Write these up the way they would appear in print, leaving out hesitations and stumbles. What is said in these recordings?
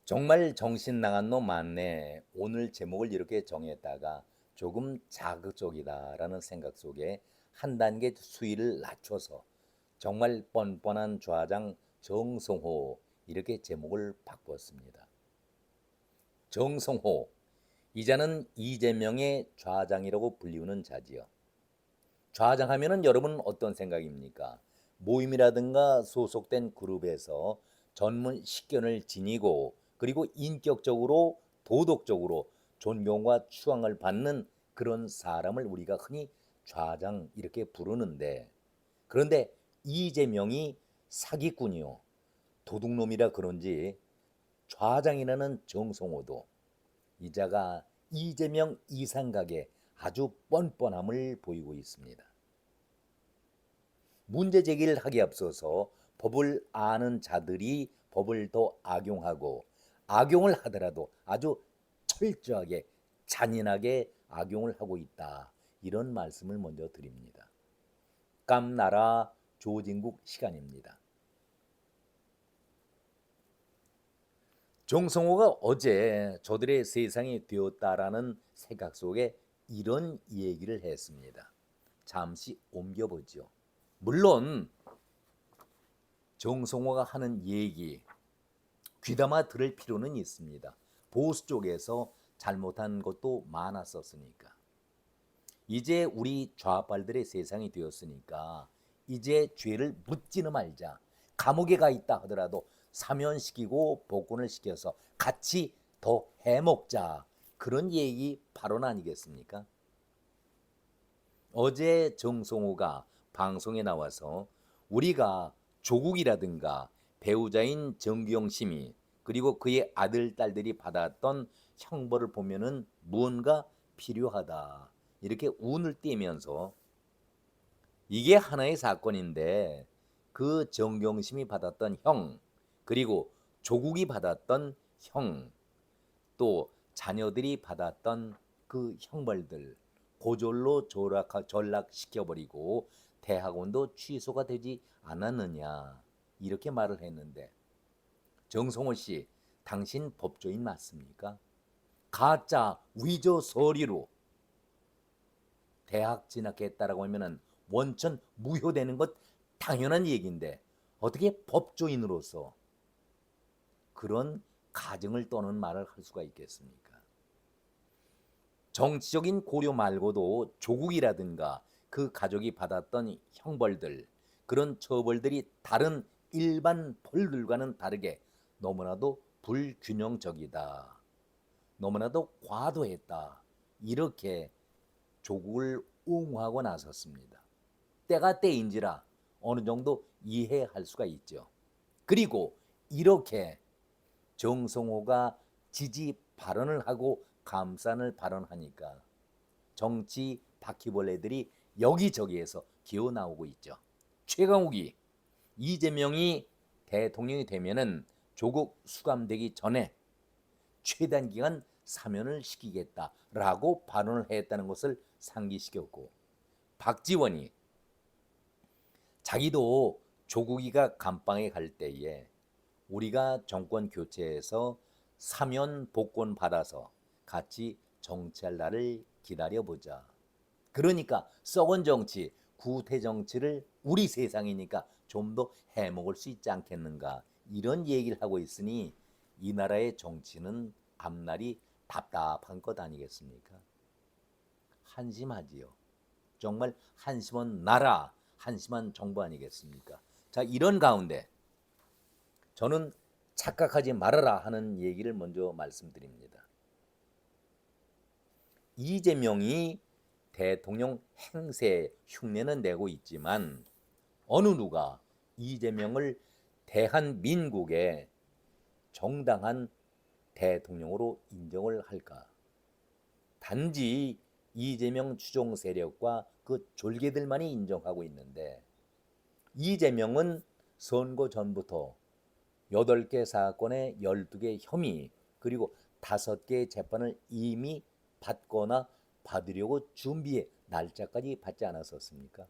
정말 정신 나간 놈 많네. 오늘 제목을 이렇게 정했다가 조금 자극적이다라는 생각 속에 한 단계 수위를 낮춰서 정말 뻔뻔한 좌장 정성호 이렇게 제목을 바꿨습니다. 정성호, 이 자는 이재명의 좌장이라고 불리우는 자지요. 좌장하면은 여러분 어떤 생각입니까? 모임이라든가 소속된 그룹에서 전문 식견을 지니고 그리고 인격적으로 도덕적으로 존경과 추앙을 받는 그런 사람을 우리가 흔히 좌장 이렇게 부르는데, 그런데 이재명이 사기꾼이요 도둑놈이라 그런지 좌장이라는 정성호도 이자가 이재명 이상각에 아주 뻔뻔함을 보이고 있습니다. 문제 제기를 하기에 앞서서 법을 아는 자들이 법을 더 악용하고 악용을 하더라도 아주 철저하게 잔인하게 악용을 하고 있다. 이런 말씀을 먼저 드립니다. 깜나라 조진국 시간입니다. 정성호가 어제 저들의 세상이 되었다라는 생각 속에 이런 얘기를 했습니다. 잠시 옮겨보죠. 물론 정성호가 하는 얘기 귀담아 들을 필요는 있습니다. 보수 쪽에서 잘못한 것도 많았었으니까. 이제 우리 좌빨들의 세상이 되었으니까 이제 죄를 묻지는 말자. 감옥에 가 있다 하더라도 사면시키고 복권을 시켜서 같이 더 해먹자. 그런 얘기 발언 아니겠습니까? 어제 정성호가 방송에 나와서 우리가 조국이라든가 배우자인 정기영 씨이 그리고 그의 아들 딸들이 받았던 형벌을 보면은 무언가 필요하다 이렇게 운을 띄면서 이게 하나의 사건인데 그 정경심이 받았던 형 그리고 조국이 받았던 형 또 자녀들이 받았던 그 형벌들 고졸로 전락시켜버리고 대학원도 취소가 되지 않았느냐 이렇게 말을 했는데 정성호 씨 당신 법조인 맞습니까? 가짜 위조 서류로 대학 진학했다라고 하면은 원천 무효되는 것 당연한 얘기인데 어떻게 법조인으로서 그런 가정을 떠는 말을 할 수가 있겠습니까? 정치적인 고려 말고도 조국이라든가 그 가족이 받았던 형벌들 그런 처벌들이 다른 일반 벌들과는 다르게 너무나도 불균형적이다. 너무나도 과도했다. 이렇게 조국을 옹호하고 나섰습니다. 때가 때인지라 어느 정도 이해할 수가 있죠. 그리고 이렇게 정성호가 지지 발언을 하고 감싼을 발언하니까 정치 바퀴벌레들이 여기저기에서 기어 나오고 있죠. 최강욱이 이재명이 대통령이 되면은 조국 수감되기 전에 최단 기간 사면을 시키겠다라고 발언을 했다는 것을 상기시켰고 박지원이 자기도 조국이가 감방에 갈 때에 우리가 정권 교체해서 사면 복권 받아서 같이 정치할 날을 기다려보자. 그러니까 썩은 정치, 구태 정치를 우리 세상이니까 좀 더 해먹을 수 있지 않겠는가 이런 얘기를 하고 있으니 이 나라의 정치는 앞날이 답답한 것 아니겠습니까? 한심하지요. 정말 한심한 나라, 한심한 정부 아니겠습니까? 자, 이런 가운데 저는 착각하지 말아라 하는 얘기를 먼저 말씀드립니다. 이재명이 대통령 행세 흉내는 내고 있지만 어느 누가 이재명을 대한민국의 정당한 대통령으로 인정을 할까? 단지 이재명 추종 세력과 그 졸개들만이 인정하고 있는데 이재명은 선거 전부터 8개 사건에 12개 혐의 그리고 5개 재판을 이미 받거나 받으려고 준비해 날짜까지 받지 않았었습니까?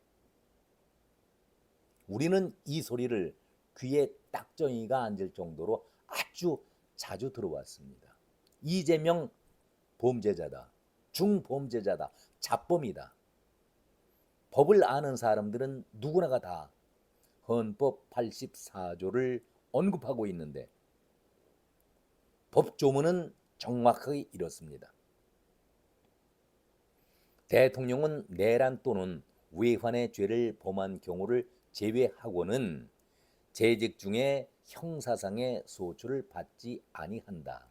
우리는 이 소리를 귀에 딱정이가 앉을 정도로 아주 자주 들어왔습니다. 이재명 범죄자다. 중범죄자다. 자범이다. 법을 아는 사람들은 누구나가 다 헌법 84조를 언급하고 있는데 법조문은 정확하게 이렇습니다. 대통령은 내란 또는 외환의 죄를 범한 경우를 제외하고는 재직 중에 형사상의 소추를 받지 아니한다.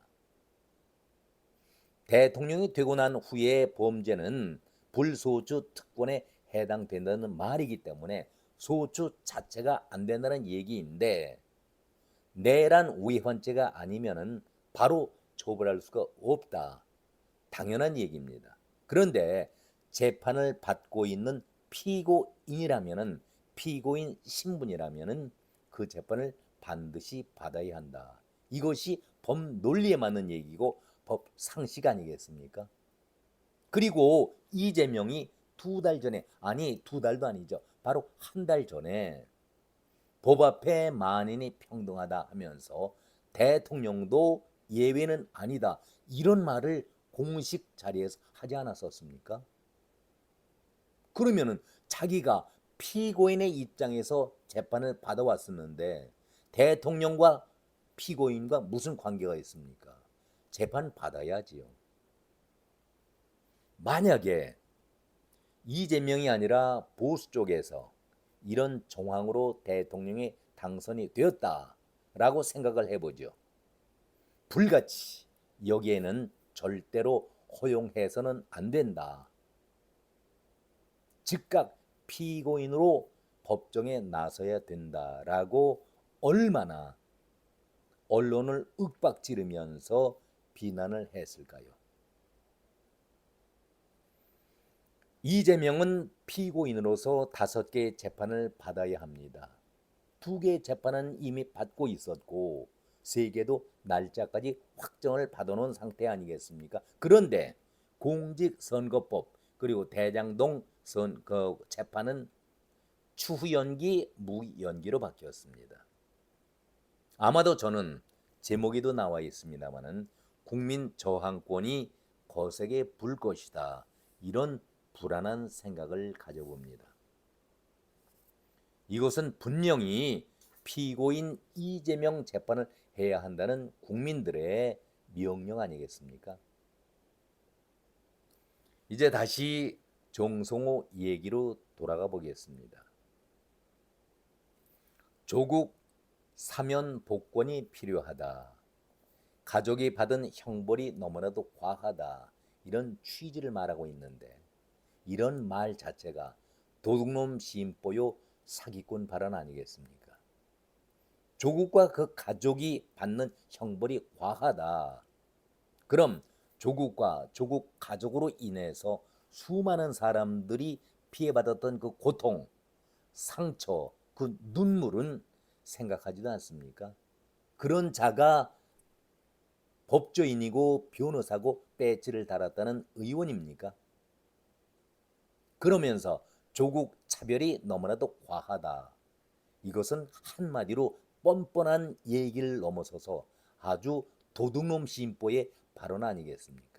대통령이 되고 난 후의 범죄는 불소추 특권에 해당된다는 말이기 때문에 소추 자체가 안 된다는 얘기인데 내란 외환죄가 아니면은 바로 처벌할 수가 없다. 당연한 얘기입니다. 그런데 재판을 받고 있는 피고인이라면은 피고인 신분이라면은 그 재판을 반드시 받아야 한다. 이것이 법 논리에 맞는 얘기고 법 상식 아니겠습니까? 그리고 이재명이 2달 전에 아니 2달도 아니죠. 바로 1달 전에 법 앞에 만인이 평등하다 하면서 대통령도 예외는 아니다. 이런 말을 공식 자리에서 하지 않았었습니까? 그러면은 자기가 피고인의 입장에서 재판을 받아왔었는데 대통령과 피고인과 무슨 관계가 있습니까? 재판 받아야지요. 만약에 이재명이 아니라 보수 쪽에서 이런 정황으로 대통령이 당선이 되었다라고 생각을 해보죠. 불같이 여기에는 절대로 허용해서는 안 된다. 즉각 피고인으로 법정에 나서야 된다라고 얼마나 언론을 윽박지르면서 비난을 했을까요? 이재명은 피고인으로서 5개의 재판을 받아야 합니다. 2개의 재판은 이미 받고 있었고 3개도 날짜까지 확정을 받아놓은 상태 아니겠습니까? 그런데 공직선거법 그리고 대장동 재판은 추후 연기, 무연기로 바뀌었습니다. 아마도 저는 제목에도 나와 있습니다마는 국민 저항권이 거세게 불 것이다. 이런 불안한 생각을 가져봅니다. 이것은 분명히 피고인 이재명 재판을 해야 한다는 국민들의 명령 아니겠습니까? 이제 다시 정성호 얘기로 돌아가 보겠습니다. 조국 사면 복권이 필요하다. 가족이 받은 형벌이 너무나도 과하다. 이런 취지를 말하고 있는데 이런 말 자체가 도둑놈 시인뽀요 사기꾼 발언 아니겠습니까? 조국과 그 가족이 받는 형벌이 과하다. 그럼 조국과 조국 가족으로 인해서 수많은 사람들이 피해받았던 그 고통, 상처, 그 눈물은 생각하지도 않습니까? 그런 자가 법조인이고 변호사고 배지를 달았다는 의원입니까? 그러면서 조국 차별이 너무나도 과하다. 이것은 한마디로 뻔뻔한 얘기를 넘어서서 아주 도둑놈 심보의 발언 아니겠습니까?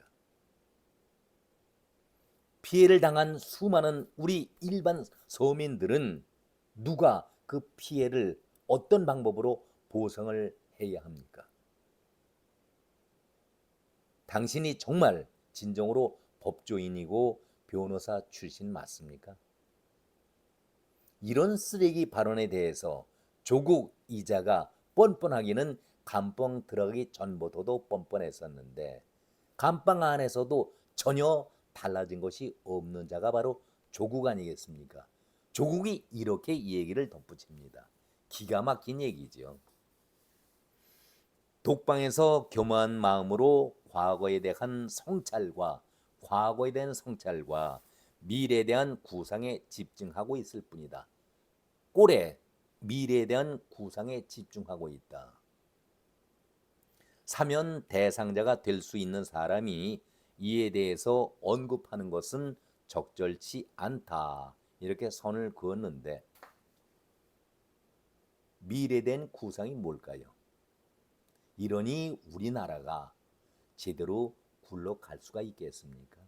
피해를 당한 수많은 우리 일반 서민들은 누가 그 피해를 어떤 방법으로 보상을 해야 합니까? 당신이 정말 진정으로 법조인이고 변호사 출신 맞습니까? 이런 쓰레기 발언에 대해서 조국 이자가 뻔뻔하기는 감방 들어가기 전부터도 뻔뻔했었는데 감방 안에서도 전혀 달라진 것이 없는 자가 바로 조국 아니겠습니까? 조국이 이렇게 얘기를 덧붙입니다. 기가 막힌 얘기죠. 독방에서 교묘한 마음으로 과거에 대한 성찰과 미래에 대한 구상에 집중하고 있을 뿐이다. 꼴에 미래에 대한 구상에 집중하고 있다. 사면 대상자가 될 수 있는 사람이 이에 대해서 언급하는 것은 적절치 않다. 이렇게 선을 그었는데 미래에 대한 구상이 뭘까요? 이러니 우리나라가 제대로 굴러갈 수가 있겠습니까?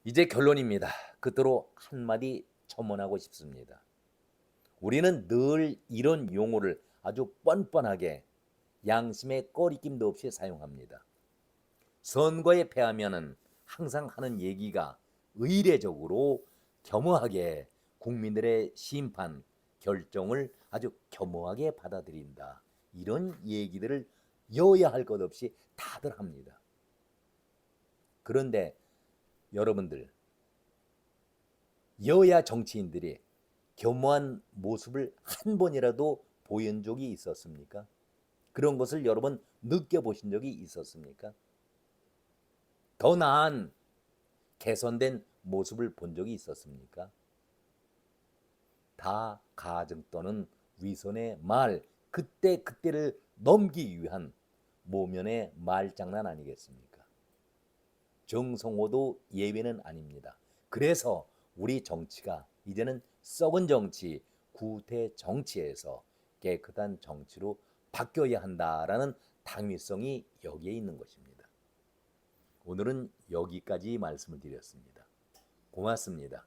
이제 결론입니다. 끝으로 한마디 첨언하고 싶습니다. 우리는 늘 이런 용어를 아주 뻔뻔하게 양심의 꺼리낌도 없이 사용합니다. 선거에 패하면은 항상 하는 얘기가 의례적으로 겸허하게 국민들의 심판, 결정을 아주 겸허하게 받아들인다. 이런 얘기들을 여야 할 것 없이 다들 합니다. 그런데 여러분들, 여야 정치인들이 겸허한 모습을 한 번이라도 보인 적이 있었습니까? 그런 것을 여러분 느껴보신 적이 있었습니까? 더 나은 개선된 모습을 본 적이 있었습니까? 다 가정 또는 위선의 말, 그때를 넘기기 위한 모면의 말장난 아니겠습니까? 정성호도 예외는 아닙니다. 그래서 우리 정치가 이제는 썩은 정치, 구태 정치에서 깨끗한 정치로 바뀌어야 한다라는 당위성이 여기에 있는 것입니다. 오늘은 여기까지 말씀을 드렸습니다. 고맙습니다.